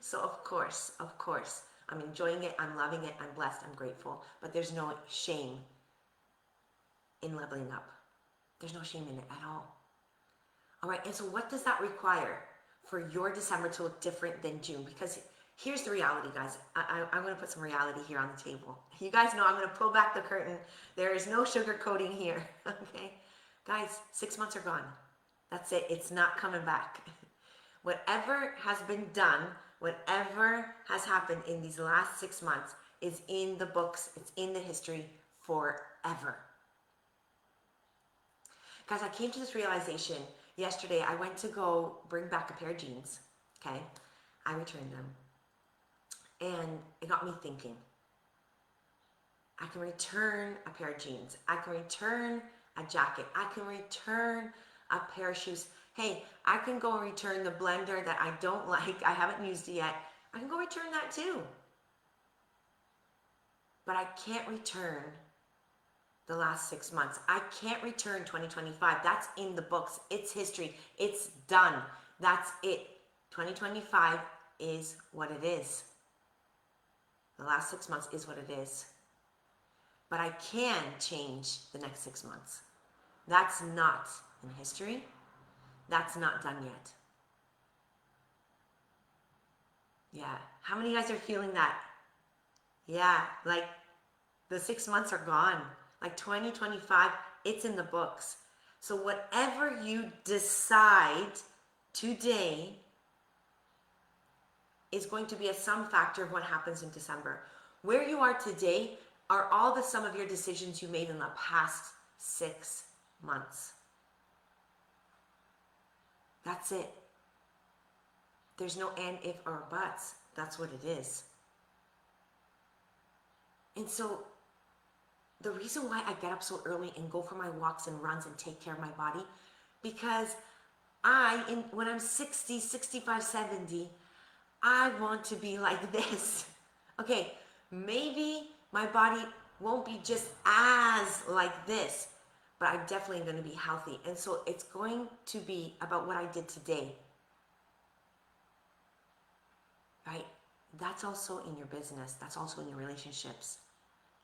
So of course, I'm enjoying it, I'm loving it, I'm blessed, I'm grateful, but there's no shame in leveling up. There's no shame in it at all. All right, and so what does that require for your December to look different than June? Because here's the reality, guys. I'm going to put some reality here on the table. You guys know I'm going to pull back the curtain. There is no sugarcoating here, okay? Guys, 6 months are gone. That's it. It's not coming back. Whatever has been done, whatever has happened in these last 6 months is in the books. It's in the history forever. Guys, I came to this realization yesterday. I went to go bring back a pair of jeans, okay? I returned them. And it got me thinking. I can return a pair of jeans. I can return a jacket. I can return a pair of shoes. Hey, I can go and return the blender that I don't like. I haven't used it yet. I can go return that too. But I can't return the last 6 months. I can't return 2025. That's in the books. It's history. It's done. That's it. 2025 is what it is. The last 6 months is what it is. But I can change the next 6 months. That's not in history. That's not done yet. Yeah. How many of you guys are feeling that? Yeah, like the 6 months are gone. Like 2025, it's in the books. So whatever you decide today is going to be a sum factor of what happens in December. Where you are today are all the sum of your decisions you made in the past 6 months. That's it. There's no and, if, or buts. That's what it is. And so the reason why I get up so early and go for my walks and runs and take care of my body, because when I'm 60, 65, 70, I want to be like this. Okay, maybe my body won't be just as like this, but I'm definitely going to be healthy. And so it's going to be about what I did today. Right? That's also in your business. That's also in your relationships.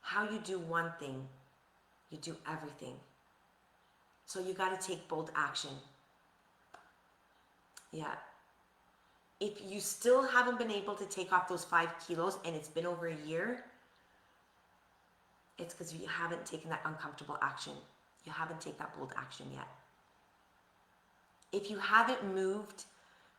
How you do one thing, you do everything. So you got to take bold action. Yeah. If you still haven't been able to take off those 5 kilos and it's been over a year, it's because you haven't taken that uncomfortable action. You haven't taken that bold action yet. If you haven't moved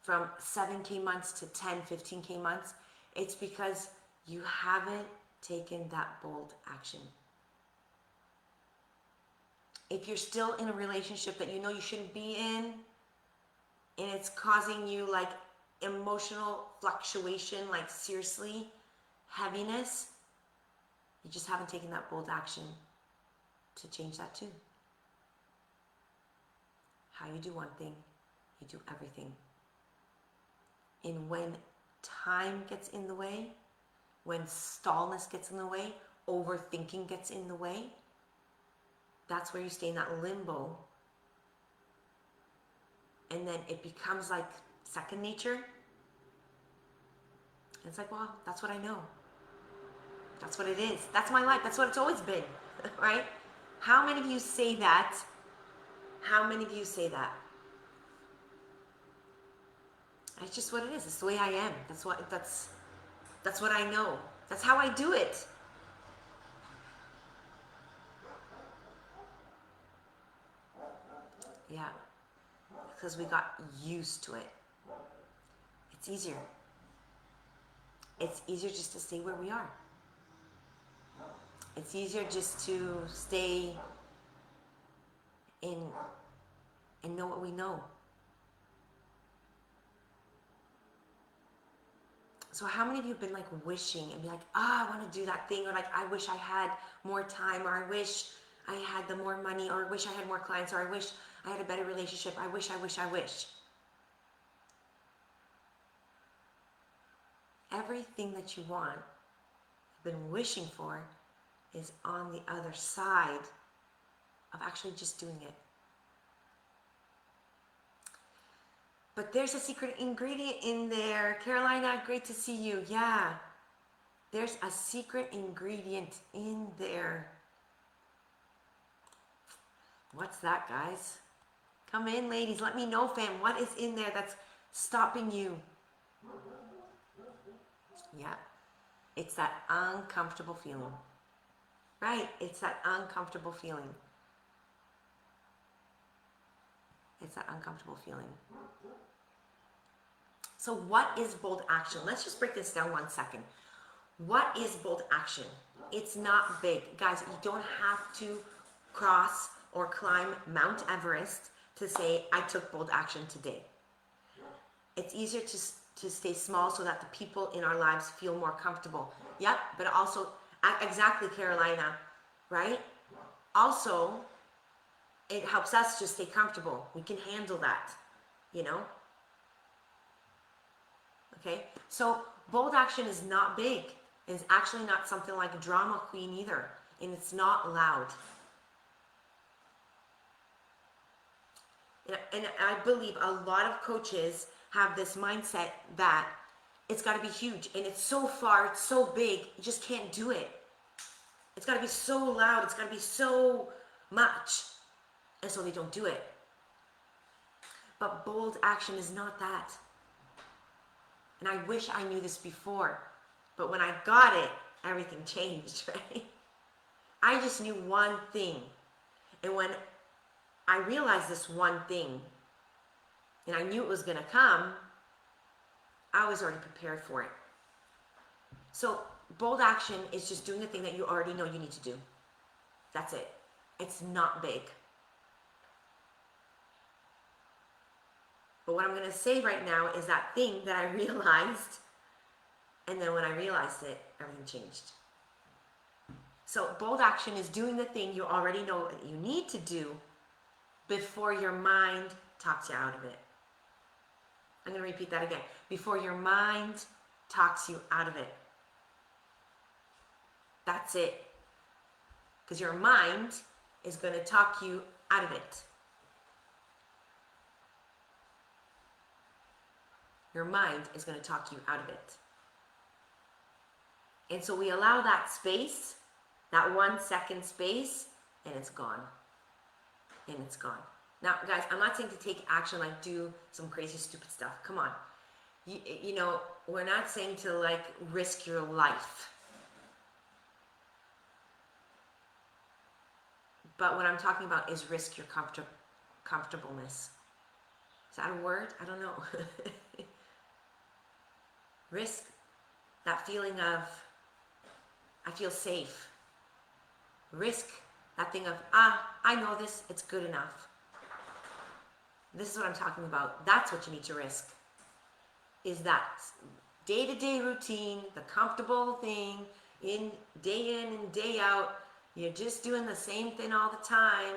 from 7K months to 10, 15K months, it's because you haven't taken that bold action. If you're still in a relationship that you know you shouldn't be in, and it's causing you like emotional fluctuation, like seriously, heaviness, you just haven't taken that bold action to change that too. How you do one thing, you do everything. And when time gets in the way, when stallness gets in the way, overthinking gets in the way, that's where you stay in that limbo. And then it becomes like second nature. And it's like, well, that's what I know. That's what it is. That's my life. That's what it's always been, right? How many of you say that? How many of you say that? It's just what it is. It's the way I am. That's what I know. That's how I do it. Yeah. Because we got used to it. It's easier. It's easier just to stay where we are. It's easier just to stay in and know what we know. So how many of you have been like wishing and be like, I want to do that thing, or like, I wish I had more time, or I wish I had the more money, or I wish I had more clients, or I wish I had a better relationship. I wish. Everything that you want, been wishing for, is on the other side of actually just doing it. But there's a secret ingredient in there. Carolina, great to see you. Yeah. There's a secret ingredient in there. What's that, guys? Come in, ladies. Let me know, fam. What is in there that's stopping you? Yeah. It's that uncomfortable feeling. Right. It's that uncomfortable feeling. It's that uncomfortable feeling. So what is bold action? Let's just break this down 1 second. What is bold action? It's not big. Guys, you don't have to cross or climb Mount Everest to say, I took bold action today. It's easier to stay small so that the people in our lives feel more comfortable. Yep, but also, exactly, Carolina, right? Also, it helps us just stay comfortable. We can handle that, you know? Okay, so bold action is not big. It's actually not something like a drama queen either. And it's not loud. And I believe a lot of coaches have this mindset that it's got to be huge. And it's so far, it's so big, you just can't do it. It's got to be so loud, it's got to be so much. And so they don't do it. But bold action is not that. And I wish I knew this before. But when I got it, everything changed, right? I just knew one thing. And when I realized this one thing, and I knew it was going to come, I was already prepared for it. So bold action is just doing the thing that you already know you need to do. That's it. It's not big. But what I'm going to say right now is that thing that I realized, and then when I realized it, everything changed. So bold action is doing the thing you already know that you need to do before your mind talks you out of it. I'm going to repeat that again. Before your mind talks you out of it. That's it. Because your mind is going to talk you out of it. Your mind is going to talk you out of it. And so we allow that space, that 1 second space, and it's gone. And it's gone. Now, guys, I'm not saying to take action, like do some crazy, stupid stuff. Come on. You know, we're not saying to like risk your life. But what I'm talking about is risk your comfortableness. Is that a word? I don't know. Risk that feeling of, I feel safe. Risk that thing of, I know this, it's good enough. This is what I'm talking about. That's what you need to risk. Is that day-to-day routine, the comfortable thing, in and day out, you're just doing the same thing all the time,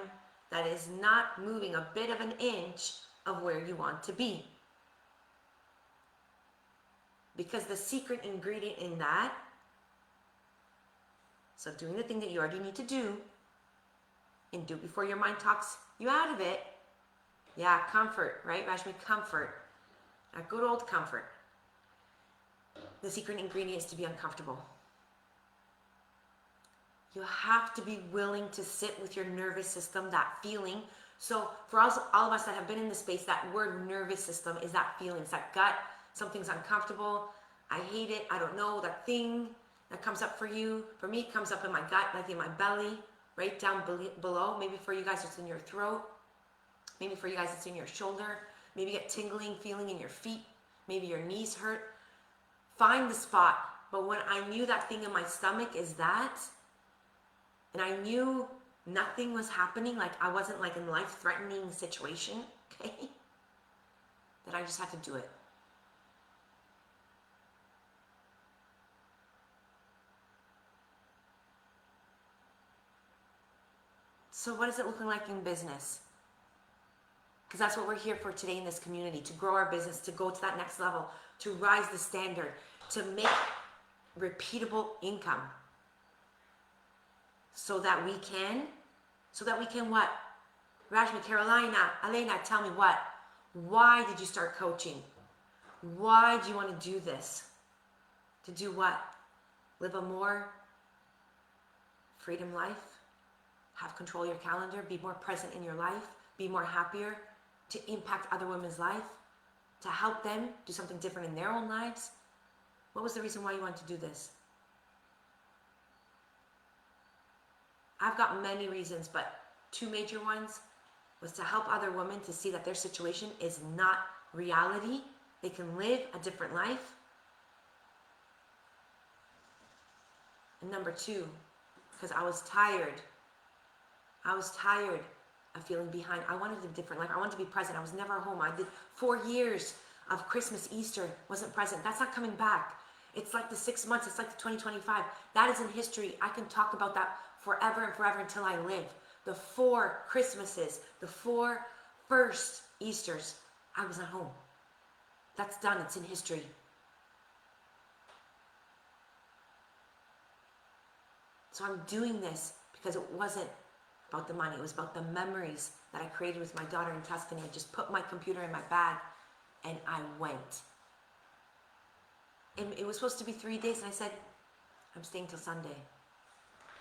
that is not moving a bit of an inch of where you want to be. Because the secret ingredient in that, so doing the thing that you already need to do, and do it before your mind talks you out of it. Yeah, comfort, right, Rashmi? Comfort. A good old comfort. The secret ingredient is to be uncomfortable. You have to be willing to sit with your nervous system, that feeling. So for all of us that have been in the space, that word nervous system is that feeling. It's that gut. Something's uncomfortable. I hate it. I don't know. That thing that comes up for you. For me, it comes up in my gut, like in my belly, right down below. Maybe for you guys, it's in your throat. Maybe for you guys, it's in your shoulder. Maybe you get tingling feeling in your feet. Maybe your knees hurt. Find the spot. But when I knew that thing in my stomach is that, and I knew nothing was happening, like I wasn't like in life-threatening situation, okay, that I just had to do it. So what is it looking like in business? Because that's what we're here for today in this community, to grow our business, to go to that next level, to rise the standard, to make repeatable income. So that we can what? Rashmi, Carolina, Elena, tell me what? Why did you start coaching? Why do you want to do this? To do what? Live a more freedom life? Have control of your calendar? Be more present in your life? Be more happier? To impact other women's life? To help them do something different in their own lives? What was the reason why you wanted to do this? I've got many reasons, but two major ones was to help other women to see that their situation is not reality. They can live a different life. And number two, because I was tired. I was tired of feeling behind. I wanted a different life. I wanted to be present. I was never home. I did 4 years of Christmas, Easter, wasn't present. That's not coming back. It's like the 6 months. It's like the 2025. That is in history. I can talk about that forever and forever until I live. The 4 Christmases, the 4 first Easters, I was at home. That's done. It's in history. So I'm doing this because it wasn't about the money. It was about the memories that I created with my daughter in Tuscany. I just put my computer in my bag and I went. And it was supposed to be 3 days, and I said, I'm staying till Sunday.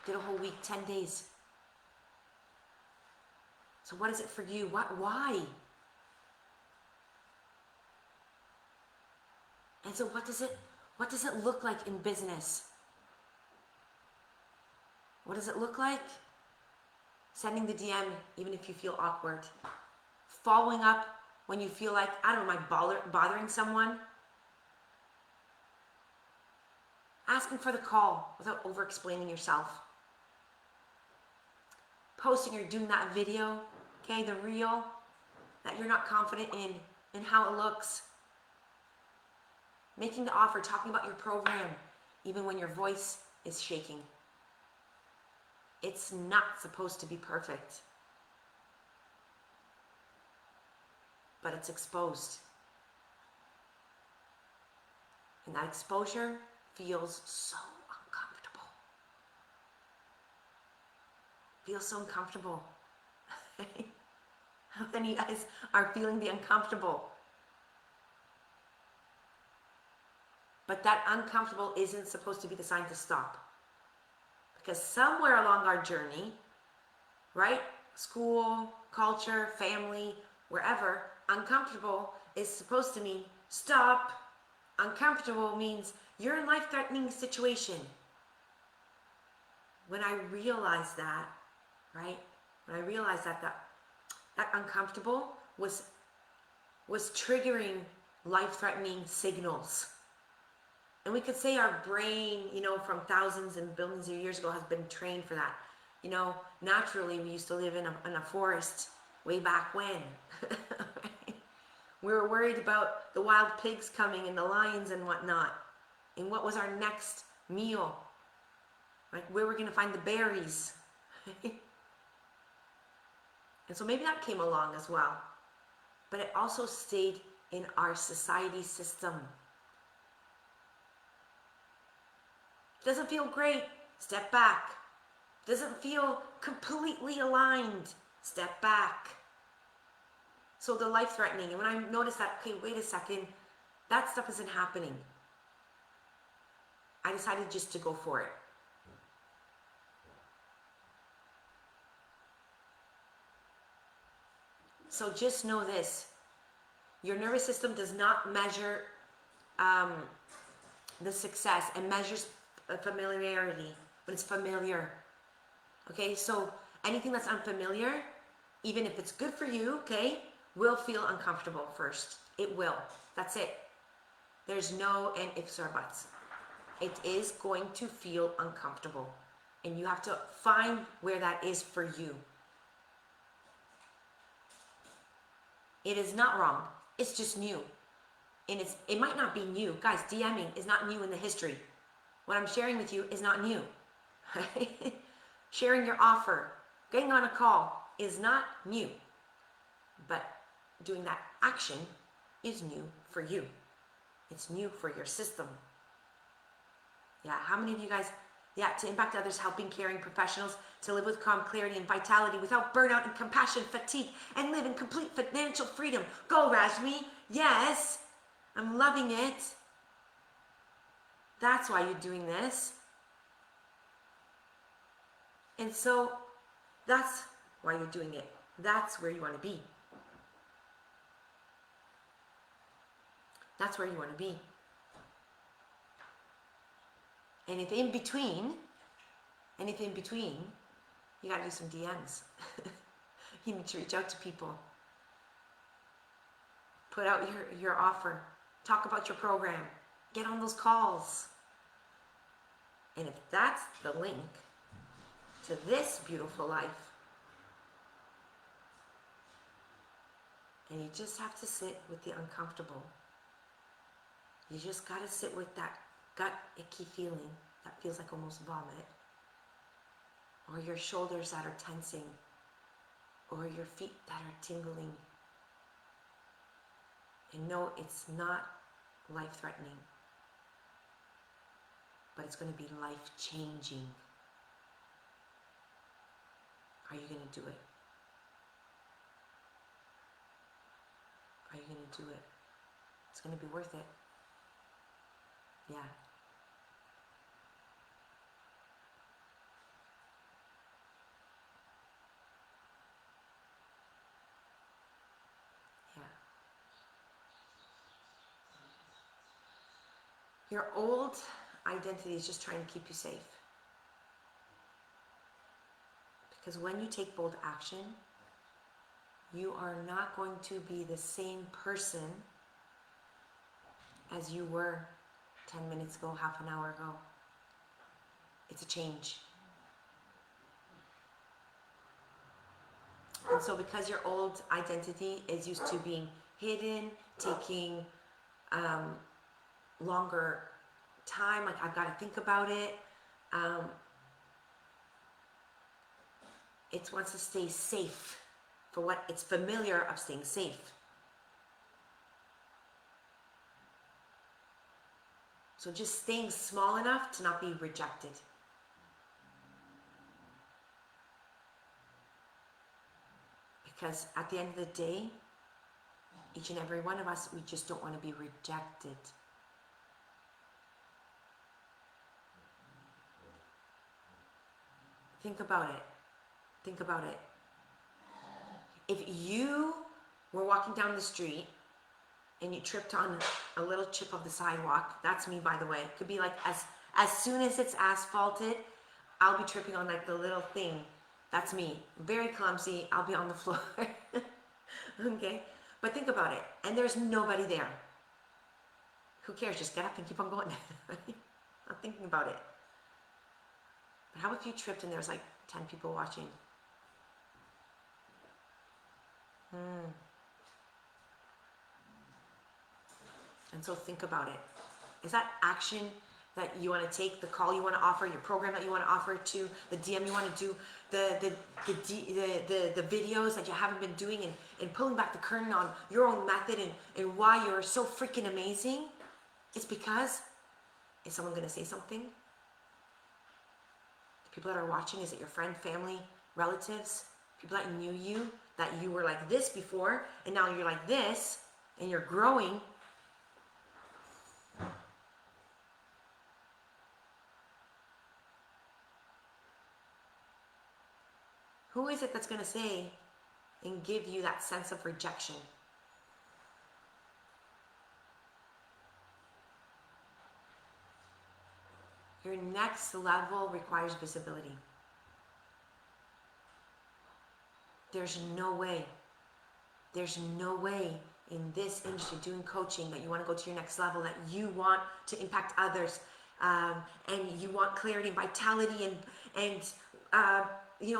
Did a whole week, 10 days. So what is it for you? Why? And so what does it look like in business? What does it look like? Sending the DM even if you feel awkward. Following up when you feel like, I don't know, am I bothering someone? Asking for the call without over-explaining yourself. Posting or doing that video, okay, the reel that you're not confident in how it looks. Making the offer, talking about your program, even when your voice is shaking. It's not supposed to be perfect. But it's exposed. And that exposure feels so uncomfortable. Feels so uncomfortable. How many of you guys are feeling the uncomfortable? But that uncomfortable isn't supposed to be the sign to stop. Because somewhere along our journey, right? School, culture, family, wherever, uncomfortable is supposed to mean stop. Uncomfortable means you're in a life-threatening situation. When I realized that, right? When I realized that uncomfortable was triggering life-threatening signals. And we could say our brain, from thousands and billions of years ago has been trained for that. Naturally, we used to live in a forest way back when. We were worried about the wild pigs coming and the lions and whatnot. And what was our next meal? Like, where we're going to find the berries. And so maybe that came along as well. But it also stayed in our society system. Doesn't feel great, step back. Doesn't feel completely aligned, step back. So the life-threatening, and when I noticed that, okay, wait a second, that stuff isn't happening. I decided just to go for it. So just know this, your nervous system does not measure the success, and measures familiarity, when it's familiar. Okay, so anything that's unfamiliar, even if it's good for you, okay, will feel uncomfortable first. It will. That's it. There's no and ifs or buts. It is going to feel uncomfortable. And you have to find where that is for you. It is not wrong. It's just new. And it might not be new. Guys, DMing is not new in the history. What I'm sharing with you is not new. Sharing your offer, getting on a call is not new. But doing that action is new for you. It's new for your system. Yeah, how many of you guys Yeah, to impact others, helping caring professionals to live with calm, clarity, and vitality without burnout and compassion, fatigue, and live in complete financial freedom. Go, Rajmi. Yes, I'm loving it. That's why you're doing this. And so that's why you're doing it. That's where you want to be. That's where you want to be. And if in between, you got to do some DMs. You need to reach out to people. Put out your offer. Talk about your program. Get on those calls. And if that's the link to this beautiful life, and you just have to sit with the uncomfortable. You just got to sit with that gut icky feeling that feels like almost vomit, or your shoulders that are tensing, or your feet that are tingling. And no, it's not life-threatening, but it's going to be life-changing. Are you going to do it? Are you going to do it? It's going to be worth it. Yeah. Yeah. Your old identity is just trying to keep you safe. Because when you take bold action, you are not going to be the same person as you were 10 minutes ago, half an hour ago. It's a change. And so because your old identity is used to being hidden, taking longer time, like I've got to think about it, it wants to stay safe for what it's familiar of staying safe. So just staying small enough to not be rejected. Because at the end of the day, each and every one of us, we just don't want to be rejected. Think about it. Think about it. If you were walking down the street and you tripped on a little chip of the sidewalk, that's me, by the way. It could be like as soon as it's asphalted, I'll be tripping on like the little thing. That's me. Very clumsy. I'll be on the floor. Okay? But think about it. And there's nobody there. Who cares? Just get up and keep on going. Not thinking about it. But how if you tripped and there's like 10 people watching? And so think about it. Is that action that you want to take, the call you want to offer, your program that you want to offer to, the DM you want to do, the videos that you haven't been doing, and pulling back the curtain on your own method and why you're so freaking amazing? It's because, is someone going to say something? The people that are watching, is it your friend, family, relatives, people that knew you, that you were like this before, and now you're like this, and you're growing? Who is it that's going to say and give you that sense of rejection? Your next level requires visibility. There's no way in this industry doing coaching that you want to go to your next level, that you want to impact others, and you want clarity and vitality and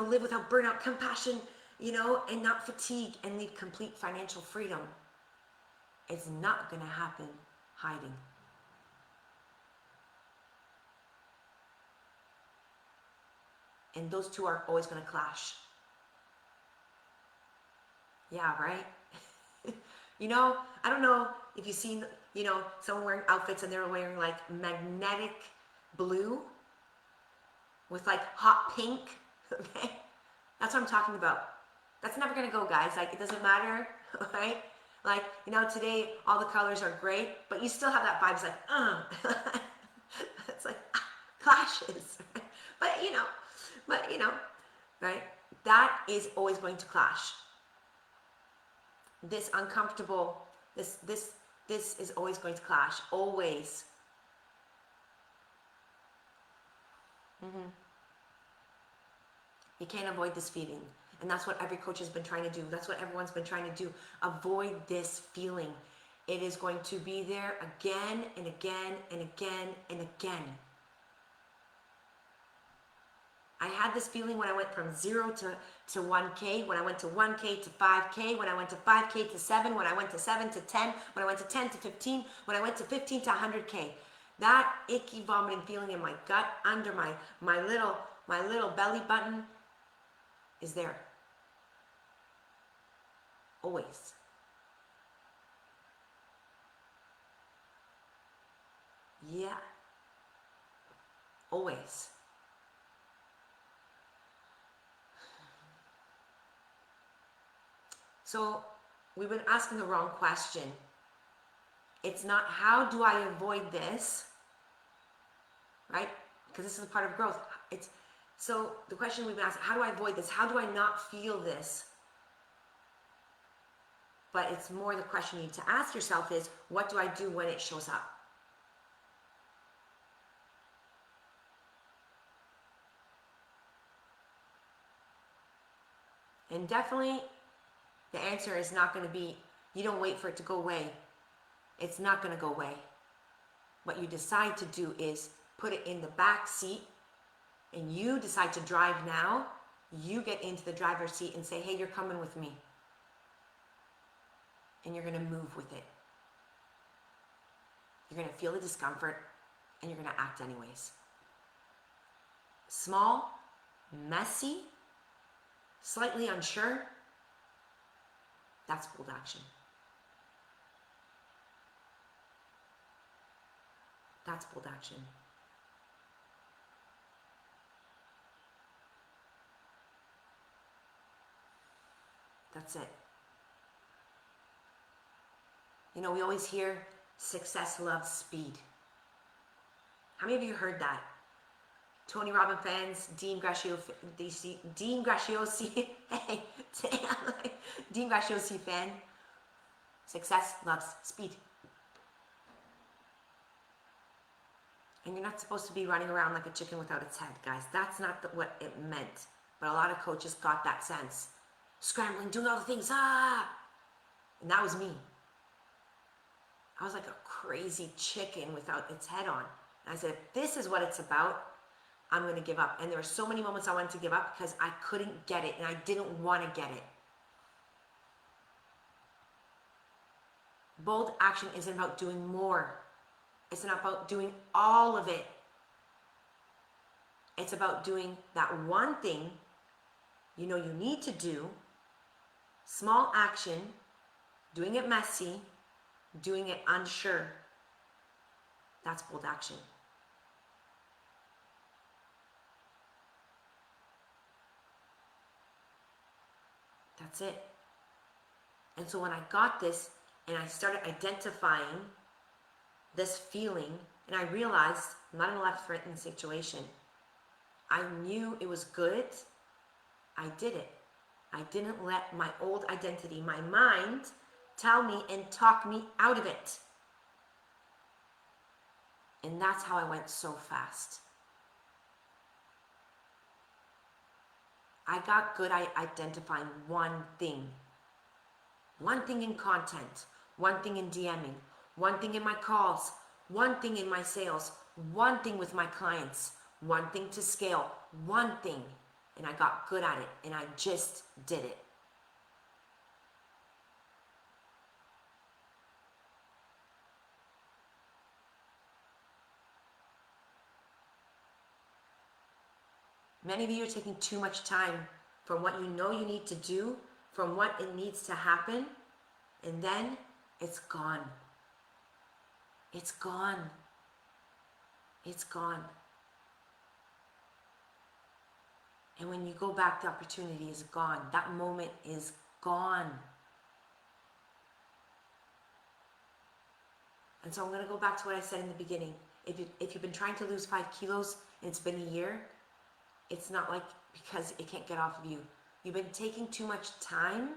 live without burnout, compassion, and not fatigue, and lead complete financial freedom. It's not going to happen hiding. And those two are always going to clash. Yeah, right? I don't know if you've seen, someone wearing outfits and they're wearing like magnetic blue. with like hot pink, okay? That's what I'm talking about. That's never gonna go, guys. Like, it doesn't matter, right? Like, you know, today all the colors are great, but you still have that vibe. It's like, it's like clashes. but you know, right? That is always going to clash. This uncomfortable, this is always going to clash. Always. You can't avoid this feeling. And that's what every coach has been trying to do. That's what everyone's been trying to do. Avoid this feeling. It is going to be there again and again and again and again. I had this feeling when I went from 0 to 1K, when I went to 1K to 5K, when I went to 5K to 7, when I went to 7 to 10, when I went to 10 to 15, when I went to 15 to 100K. That icky vomiting feeling in my gut under my little belly button is there. Always. Yeah. Always. So we've been asking the wrong question. It's not how do I avoid this, right? Because this is a part of growth. So the question we've been asking, how do I avoid this? How do I not feel this? But it's more the question you need to ask yourself is, what do I do when it shows up? And definitely the answer is not going to be, you don't wait for it to go away. It's not going to go away. What you decide to do is put it in the back seat and you decide to drive now. You get into the driver's seat and say, hey, you're coming with me. And you're going to move with it. You're going to feel the discomfort and you're going to act anyways. Small, messy, slightly unsure, that's bold action. That's bold action. That's it. You know, we always hear success loves speed. How many of you heard that? Tony Robbins fans, Dean Graziosi, hey, Dean Graziosi fan. Success loves speed. And you're not supposed to be running around like a chicken without its head, guys. That's not what it meant. But a lot of coaches got that sense. Scrambling, doing all the things, And that was me. I was like a crazy chicken without its head on. And I said, if this is what it's about, I'm going to give up. And there were so many moments I wanted to give up because I couldn't get it and I didn't want to get it. Bold action isn't about doing more. It's not about doing all of it. It's about doing that one thing you know you need to do, small action, doing it messy, doing it unsure. That's bold action. That's it. And so when I got this and I started identifying this feeling and I realized I'm not in a life-threatening situation, I knew it was good, I did it. I didn't let my old identity, my mind, tell me and talk me out of it. And that's how I went so fast. I got good at identifying one thing. One thing in content, one thing in DMing, one thing in my calls, one thing in my sales, one thing with my clients, one thing to scale, one thing. And I got good at it and I just did it. Many of you are taking too much time from what you know you need to do, from what it needs to happen, and then it's gone. It's gone. It's gone. And when you go back, the opportunity is gone. That moment is gone. And so I'm going to go back to what I said in the beginning. If you've been trying to lose 5 kilos and it's been a year, it's not like because it can't get off of you. You've been taking too much time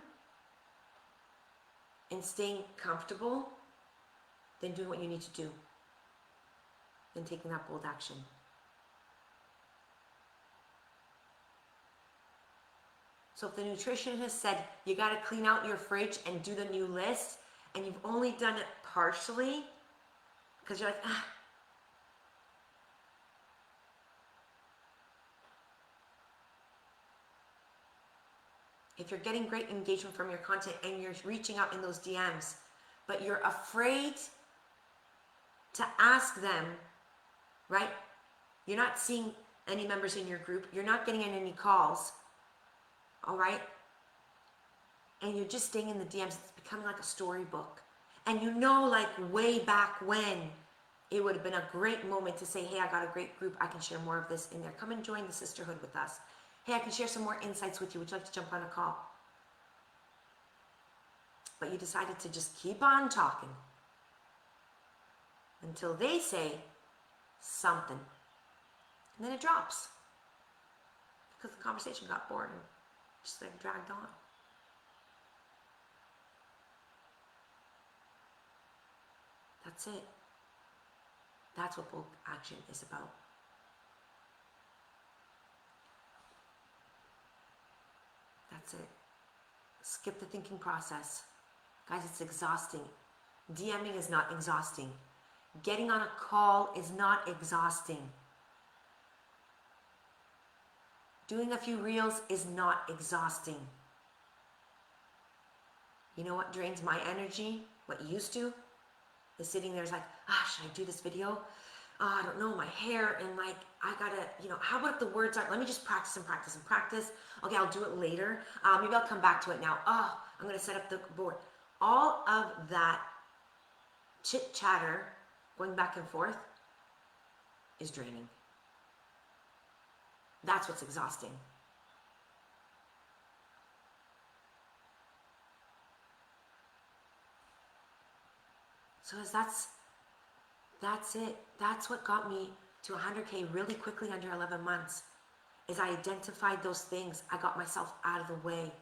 and staying comfortable than doing what you need to do, than taking that bold action. So if the nutritionist said you got to clean out your fridge and do the new list, and you've only done it partially because you're like, if you're getting great engagement from your content and you're reaching out in those DMs, but you're afraid to ask them, right? You're not seeing any members in your group. You're not getting in any calls, all right? And you're just staying in the DMs. It's becoming like a storybook. And you know, like way back when, it would have been a great moment to say, hey, I got a great group. I can share more of this in there. Come and join the sisterhood with us. Hey, I can share some more insights with you. Would you like to jump on a call? But you decided to just keep on talking until they say something. And then it drops because the conversation got boring, just like dragged on. That's it. That's what bold action is about. That's it. Skip the thinking process. Guys, it's exhausting. DMing is not exhausting. Getting on a call is not exhausting. Doing a few reels is not exhausting. You know what drains my energy? What used to? Is sitting there is like, should I do this video? I don't know, my hair, and like, I gotta, how about if the words aren't, let me just practice and practice and practice. Okay, I'll do it later. Maybe I'll come back to it now. I'm gonna set up the board. All of that chit chatter going back and forth is draining. That's what's exhausting. So that's it. That's what got me to 100K really quickly under 11 months. Is I identified those things. I got myself out of the way.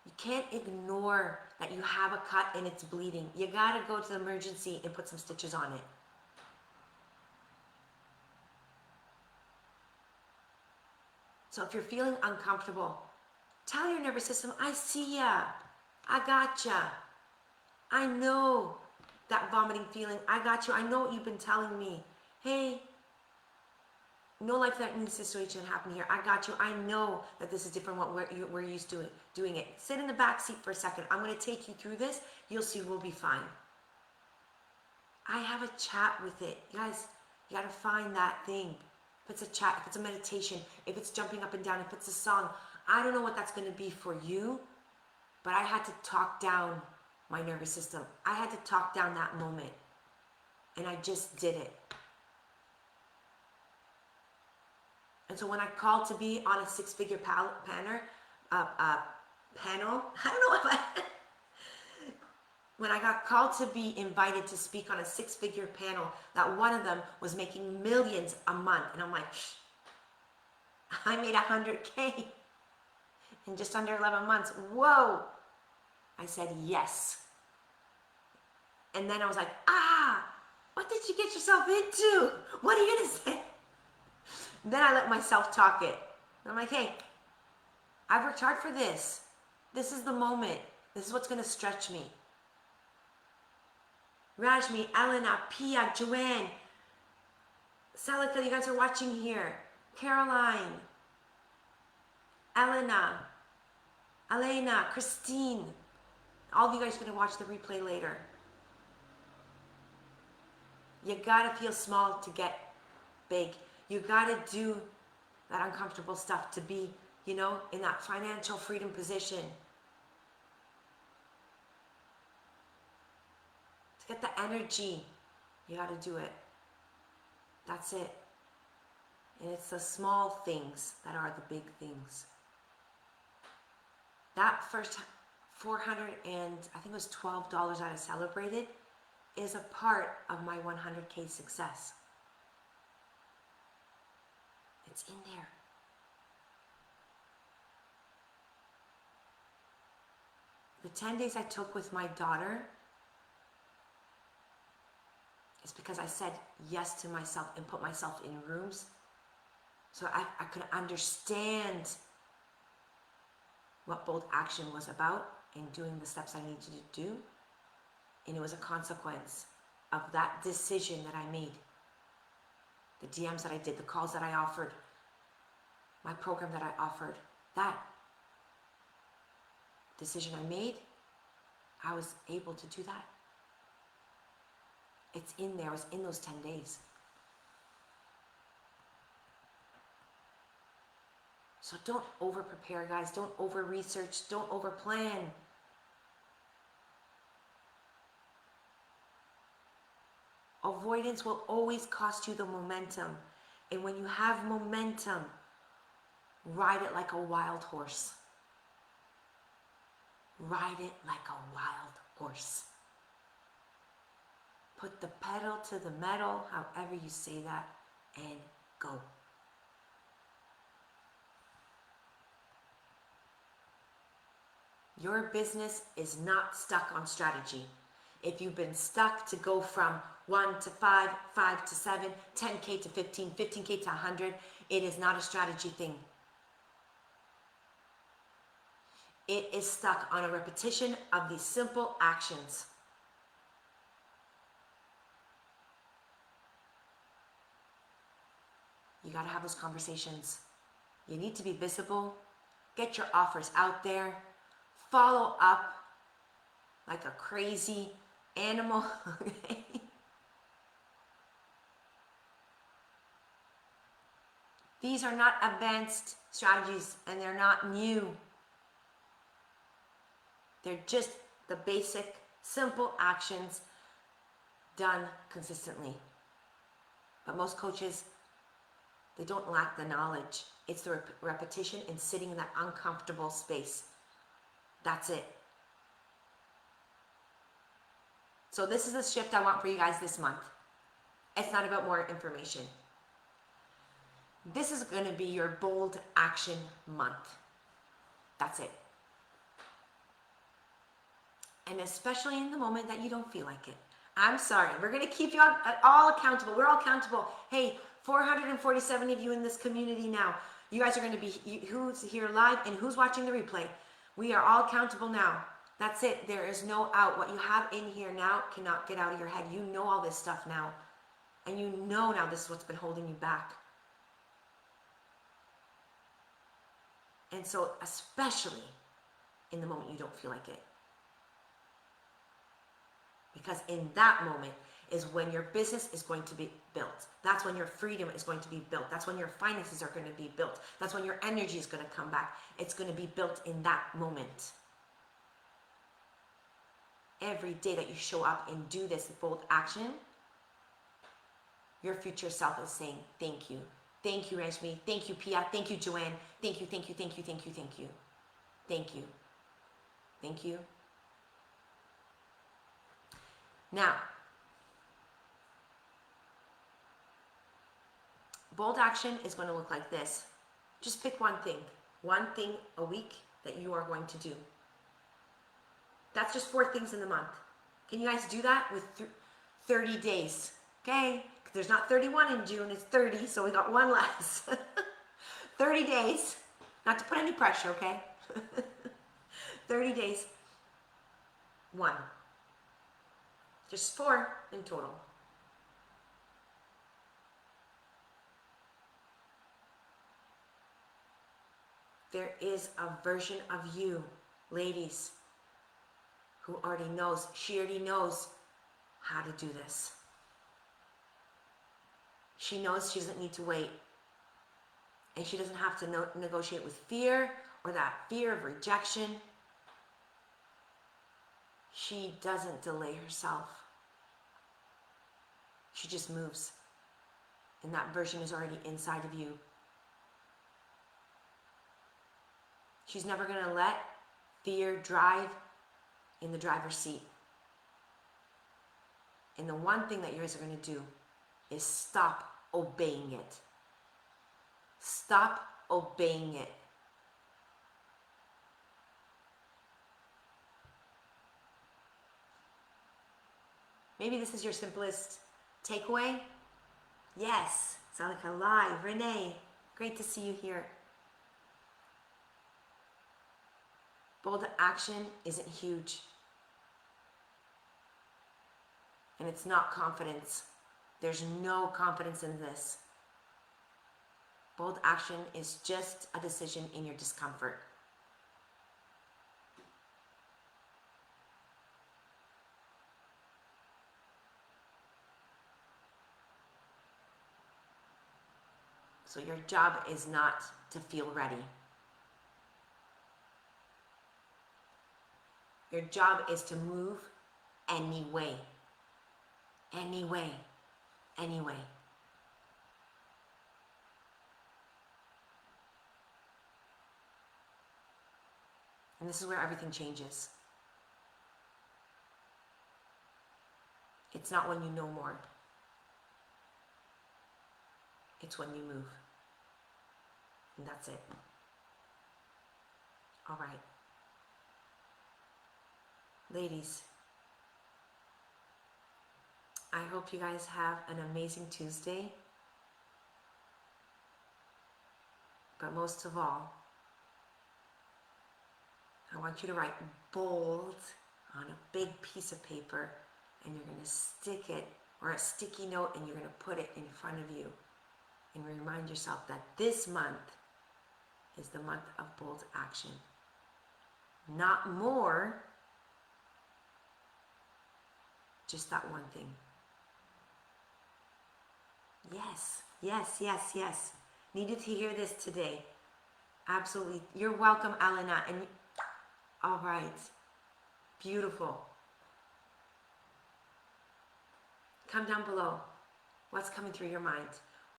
You can't ignore that you have a cut and it's bleeding. You gotta go to the emergency and put some stitches on it. So if you're feeling uncomfortable, tell your nervous system, I see ya. I gotcha. I know that vomiting feeling. I got you. I know what you've been telling me. Hey, no life-threatening situation happened here. I got you. I know that this is different what we're used to doing it. Sit in the back seat for a second. I'm going to take you through this. You'll see we'll be fine. I have a chat with it. Guys, you got to find that thing. If it's a chat, if it's a meditation, if it's jumping up and down, if it's a song, I don't know what that's going to be for you, but I had to talk down my nervous system. I had to talk down that moment, and I just did it. And so when I called to be on a 6-figure panel, I don't know if I, when I got called to be invited to speak on a 6-figure panel, that one of them was making millions a month, and I'm like, I made 100K in just under 11 months. Whoa! I said yes. And then I was like, what did you get yourself into? What are you going to say? Then I let myself talk it. I'm like, hey, I've worked hard for this. This is the moment. This is what's going to stretch me. Rajmi, Elena, Pia, Joanne, Salika, you guys are watching here. Caroline, Elena, Christine. All of you guys are going to watch the replay later. You got to feel small to get big. You got to do that uncomfortable stuff to be, in that financial freedom position. To get the energy, you got to do it. That's it. And it's the small things that are the big things. That first 400 and I think it was $12 that I celebrated is a part of my 100K success. It's in there. The 10 days I took with my daughter is because I said yes to myself and put myself in rooms so I could understand what Bold Action was about and doing the steps I needed to do. And it was a consequence of that decision that I made. The DMs that I did, the calls that I offered, my program that I offered, that decision I made, I was able to do that. It's in there. It was in those 10 days. So don't over prepare, guys. Don't over research. Don't over plan. Avoidance will always cost you the momentum. And when you have momentum, ride it like a wild horse. Ride it like a wild horse. Put the pedal to the metal, however you say that, and go. Your business is not stuck on strategy. If you've been stuck to go from 1 to 5, 5 to 7, 10K to 15, 15K to 100, it is not a strategy thing. It is stuck on a repetition of these simple actions. You got to have those conversations. You need to be visible. Get your offers out there. Follow up like a crazy animal. These are not advanced strategies and they're not new. They're just the basic, simple actions done consistently. But most coaches, they don't lack the knowledge. It's the repetition and sitting in that uncomfortable space. That's it. So this is the shift I want for you guys this month. It's not about more information. This is going to be your bold action month. That's it. And especially in the moment that you don't feel like it. I'm sorry. We're going to keep you all accountable. We're all accountable. Hey, 447 of you in this community now. You guys are going to be who's here live and who's watching the replay. We are all accountable now. That's it. There is no out. What you have in here now cannot get out of your head. You know all this stuff now. And you know now this is what's been holding you back. And so, especially in the moment you don't feel like it. Because in that moment is when your business is going to be built. That's when your freedom is going to be built. That's when your finances are going to be built. That's when your energy is going to come back. It's going to be built in that moment. Every day that you show up and do this bold action, your future self is saying, thank you. Thank you, Rashmi. Thank you, Pia. Thank you, Joanne. Thank you, thank you, thank you, thank you, thank you. Thank you. Thank you. Now, bold action is going to look like this. Just pick one thing a week that you are going to do. That's just 4 things in the month. Can you guys do that with 30 days? Okay, there's not 31 in June, it's 30, so we got one less. 30 days, not to put any pressure, okay? 30 days, 1. Just 4 in total. There is a version of you, ladies, who already knows, she already knows how to do this. She knows she doesn't need to wait. And she doesn't have to negotiate with fear or that fear of rejection. She doesn't delay herself. She just moves. And that version is already inside of you. She's never going to let fear drive in the driver's seat. And the one thing that you guys are going to do is stop obeying it. Stop obeying it. Maybe this is your simplest takeaway. Yes, Salika live. Renee, great to see you here. Bold action isn't huge. And it's not confidence. There's no confidence in this. Bold action is just a decision in your discomfort. So your job is not to feel ready. Your job is to move anyway. Anyway. Anyway. And this is where everything changes. It's not when you know more. It's when you move. And that's it. All right. Ladies, I hope you guys have an amazing Tuesday. But most of all, I want you to write bold on a big piece of paper, and you're going to stick it, or a sticky note, and you're going to put it in front of you. And remind yourself that this month is the month of bold action. Not more, just that one thing. Yes, yes, yes, yes. Needed to hear this today. Absolutely. You're welcome, Alana. And all right. Beautiful. Come down below. What's coming through your mind?